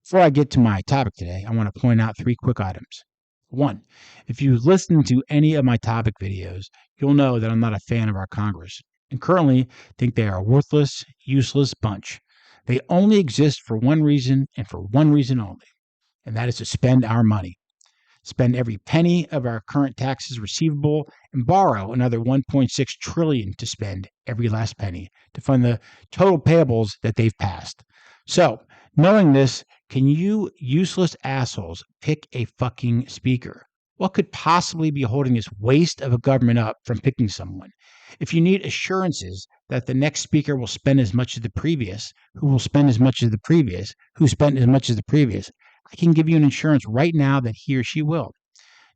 Before I get to my topic today, I want to point out three quick items. One, if you listen to any of my topic videos, you'll know that I'm not a fan of our Congress and currently think they are a worthless, useless bunch. They only exist for one reason and for one reason only, and that is to spend our money. Spend every penny of our current taxes receivable and borrow another 1.6 trillion to spend every last penny to fund the total payables that they've passed. So, knowing this, can you useless assholes pick a fucking speaker? What could possibly be holding this waste of a government up from picking someone? If you need assurances that the next speaker will spend as much as the previous, who will spend as much as the previous, who spent as much as the previous, I can give you an insurance right now that he or she will.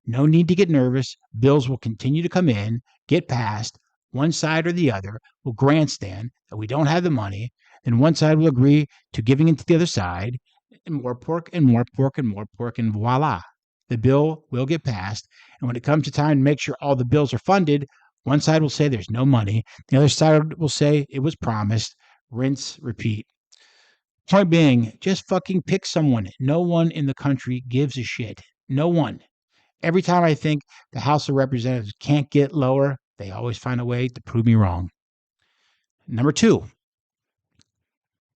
No need to get nervous. Bills will continue to come in, get passed. One side or the other will grandstand that we don't have the money. Then one side will agree to giving it to the other side, and more pork and more pork and more pork, and voila. The bill will get passed. And when it comes to time to make sure all the bills are funded, one side will say there's no money. The other side will say it was promised. Rinse, repeat. Point being, just fucking pick someone. No one in the country gives a shit. No one. Every time I think the House of Representatives can't get lower, they always find a way to prove me wrong. Number two,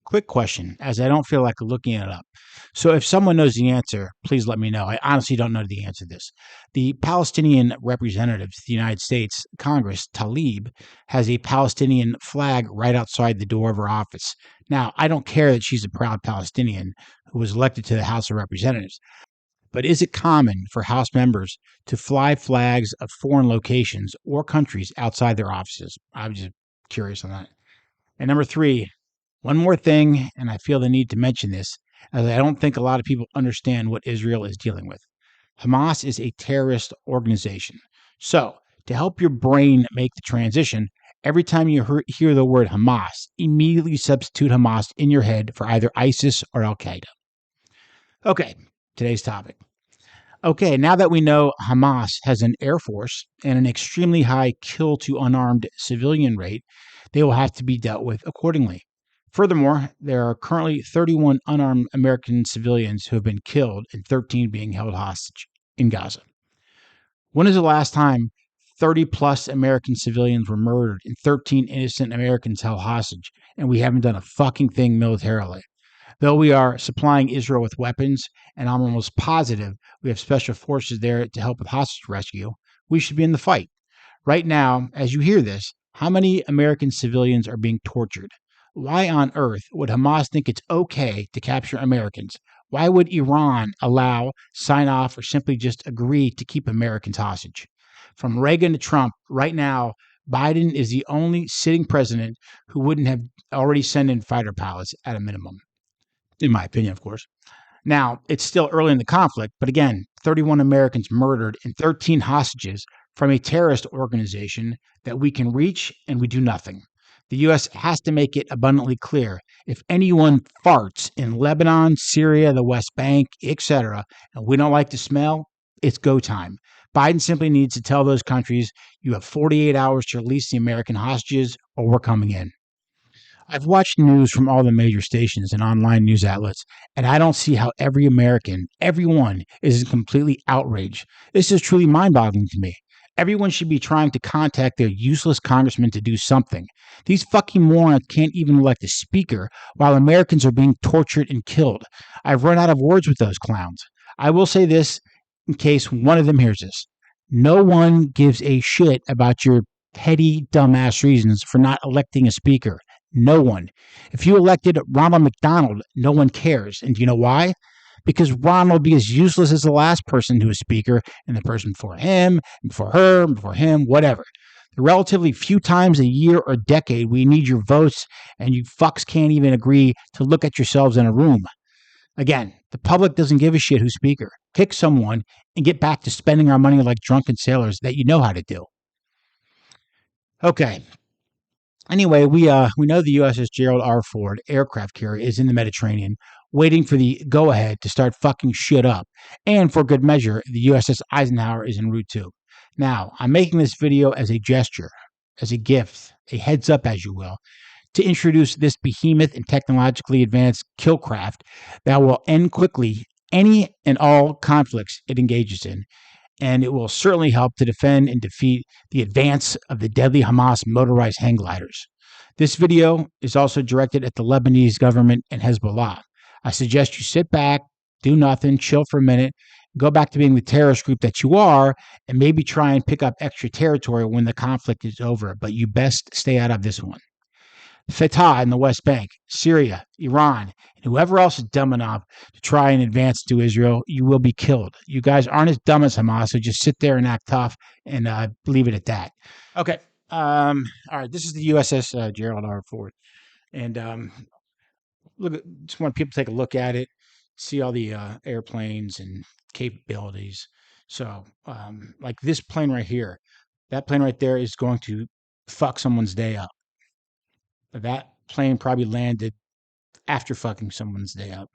quick question, as I don't feel like looking it up. So if someone knows the answer, please let me know. I honestly don't know the answer to this. The Palestinian representative to the United States Congress, Tlaib, has a Palestinian flag right outside the door of her office. Now, I don't care that she's a proud Palestinian who was elected to the House of Representatives, but is it common for House members to fly flags of foreign locations or countries outside their offices? I'm just curious on that. And number three, one more thing, and I feel the need to mention this, as I don't think a lot of people understand what Israel is dealing with. Hamas is a terrorist organization. So, to help your brain make the transition, every time you hear the word Hamas, immediately substitute Hamas in your head for either ISIS or Al Qaeda. Okay, today's topic. Okay, now that we know Hamas has an air force and an extremely high kill to unarmed civilian rate, they will have to be dealt with accordingly. Furthermore, there are currently 31 unarmed American civilians who have been killed and 13 being held hostage in Gaza. When is the last time 30 plus American civilians were murdered and 13 innocent Americans held hostage, and we haven't done a fucking thing militarily? Though we are supplying Israel with weapons, and I'm almost positive we have special forces there to help with hostage rescue, we should be in the fight. Right now, as you hear this, how many American civilians are being tortured? Why on earth would Hamas think it's okay to capture Americans? Why would Iran allow, sign off, or simply just agree to keep Americans hostage? From Reagan to Trump, right now, Biden is the only sitting president who wouldn't have already sent in fighter pilots at a minimum. In my opinion, of course. Now, it's still early in the conflict, but again, 31 Americans murdered and 13 hostages from a terrorist organization that we can reach, and we do nothing. The U.S. has to make it abundantly clear if anyone farts in Lebanon, Syria, the West Bank, etc., and we don't like the smell, it's go time. Biden simply needs to tell those countries, you have 48 hours to release the American hostages or we're coming in. I've watched news from all the major stations and online news outlets, and I don't see how every American, everyone, isn't completely outraged. This is truly mind-boggling to me. Everyone should be trying to contact their useless congressman to do something. These fucking morons can't even elect a speaker while Americans are being tortured and killed. I've run out of words with those clowns. I will say this in case one of them hears this. No one gives a shit about your petty, dumbass reasons for not electing a speaker. No one. If you elected Ronald McDonald, no one cares. And do you know why? Because Ronald will be as useless as the last person who was speaker, and the person before him, and before her, and before him, whatever. The relatively few times a year or decade we need your votes, and you fucks can't even agree to look at yourselves in a room. Again, the public doesn't give a shit who's speaker. Pick someone and get back to spending our money like drunken sailors that you know how to do. Okay. Anyway, we know the USS Gerald R. Ford aircraft carrier is in the Mediterranean, waiting for the go-ahead to start fucking shit up. And for good measure, the USS Eisenhower is en route too. Now, I'm making this video as a gesture, as a gift, a heads up, as you will, to introduce this behemoth and technologically advanced killcraft that will end quickly any and all conflicts it engages in, and it will certainly help to defend and defeat the advance of the deadly Hamas motorized hang gliders. This video is also directed at the Lebanese government and Hezbollah. I suggest you sit back, do nothing, chill for a minute, go back to being the terrorist group that you are, and maybe try and pick up extra territory when the conflict is over. But you best stay out of this one. Fatah in the West Bank, Syria, Iran, and whoever else is dumb enough to try and advance to Israel, you will be killed. You guys aren't as dumb as Hamas, so just sit there and act tough and leave it at that. Okay. All right. This is the USS Gerald R4. And just want people to take a look at it, see all the airplanes and capabilities. So, like this plane right here, that plane right there is going to fuck someone's day up. That plane probably landed after fucking someone's day up.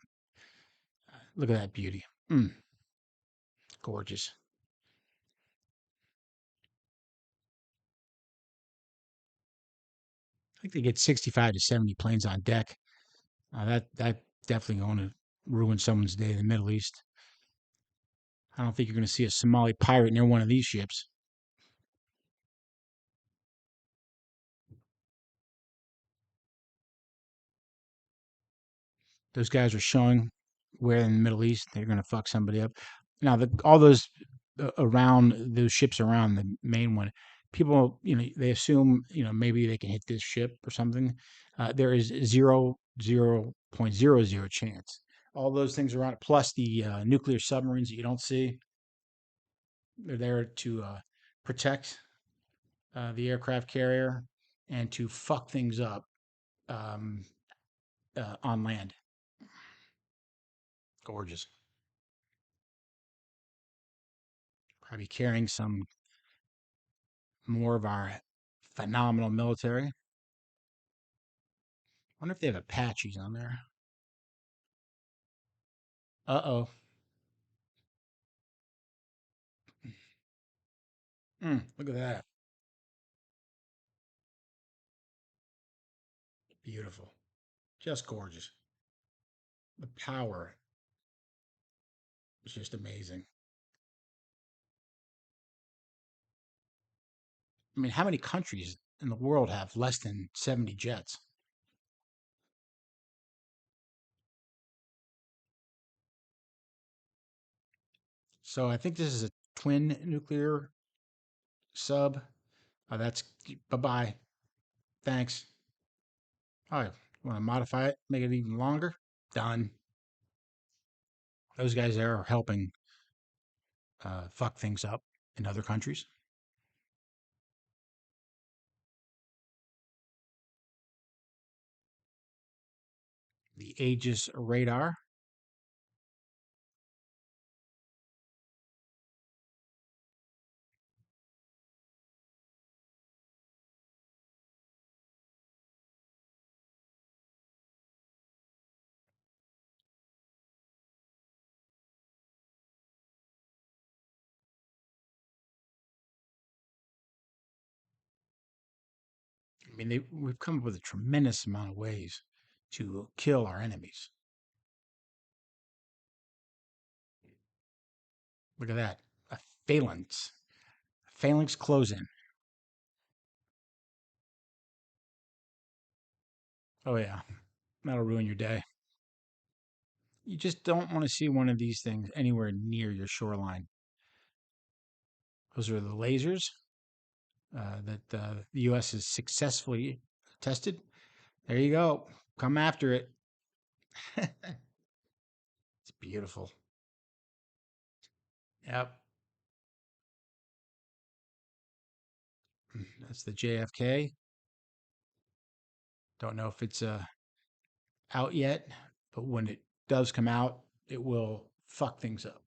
Look at that beauty. Gorgeous. I think they get 65 to 70 planes on deck. That definitely going to ruin someone's day in the Middle East. I don't think you're going to see a Somali pirate near one of these ships. Those guys are showing where in the Middle East they're going to fuck somebody up. Now, all those around those ships around the main one, people, they assume, maybe they can hit this ship or something. There is 0.00 chance. All those things around it, plus the nuclear submarines that you don't see, they're there to protect the aircraft carrier and to fuck things up on land. Gorgeous. Probably carrying some more of our phenomenal military. Wonder if they have Apaches on there. Uh-oh. Look at that. Beautiful. Just gorgeous. The power is just amazing. I mean, how many countries in the world have less than 70 jets? So I think this is a twin nuclear sub. That's bye-bye. Thanks. Oh, you want to modify it, make it even longer? Done. Those guys there are helping fuck things up in other countries. The Aegis radar. I mean, we've come up with a tremendous amount of ways to kill our enemies. Look at that. A phalanx. A phalanx close in. Oh, yeah. That'll ruin your day. You just don't want to see one of these things anywhere near your shoreline. Those are the lasers that the U.S. has successfully tested. There you go. Come after it. It's beautiful. Yep. That's the JFK. Don't know if it's out yet, but when it does come out, it will fuck things up.